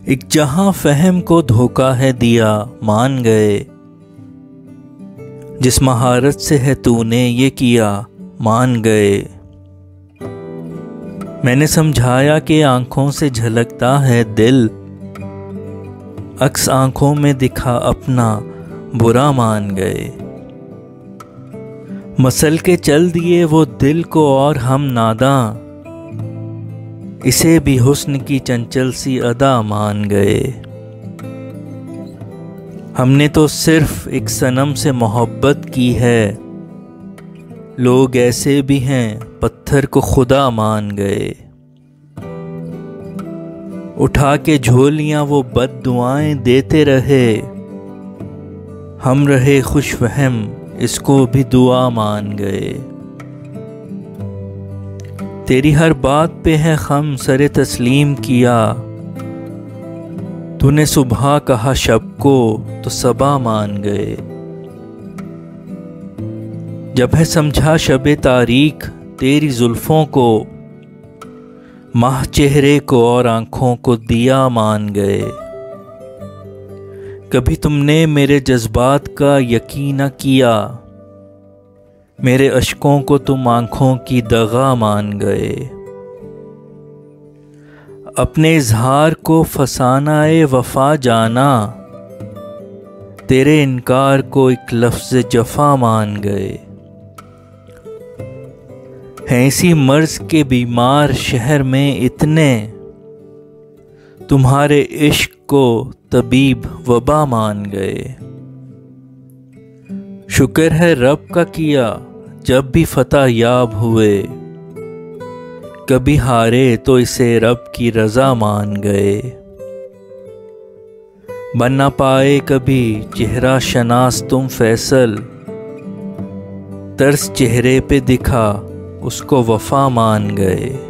एक जहां फहम को धोखा है दिया मान गए। जिस महारत से है तूने ये किया मान गए। मैंने समझाया कि आंखों से झलकता है दिल, अक्स आंखों में दिखा अपना बुरा मान गए। मसल के चल दिए वो दिल को और हम नादां, इसे भी हुस्न की चंचल सी अदा मान गए। हमने तो सिर्फ एक सनम से मोहब्बत की है, लोग ऐसे भी हैं पत्थर को खुदा मान गए। उठा के झोलियां वो बद्दुआएं देते रहे, हम रहे खुशफहम इसको भी दुआ मान गए। तेरी हर बात पे है खम सरे तस्लीम किया, तूने सुबह कहा शब को तो सबा मान गए। जब है समझा शबे तारीख तेरी जुल्फों को, माह चेहरे को और आंखों को दिया मान गए। कभी तुमने मेरे जज्बात का यकीन न किया, मेरे अश्कों को तुम आंखों की दगा मान गए। अपने इजहार को फसाना-ए वफा जाना, तेरे इनकार को एक लफ्ज़ जफा मान गए। हैं इसी मर्ज के बीमार शहर में इतने, तुम्हारे इश्क को तबीब वबा मान गए। शुक्र है रब का किया जब भी फतह याब हुए, कभी हारे तो इसे रब की रज़ा मान गए। बन ना पाए कभी चेहरा शनास तुम फैसल, तरस चेहरे पे दिखा उसको वफा मान गए।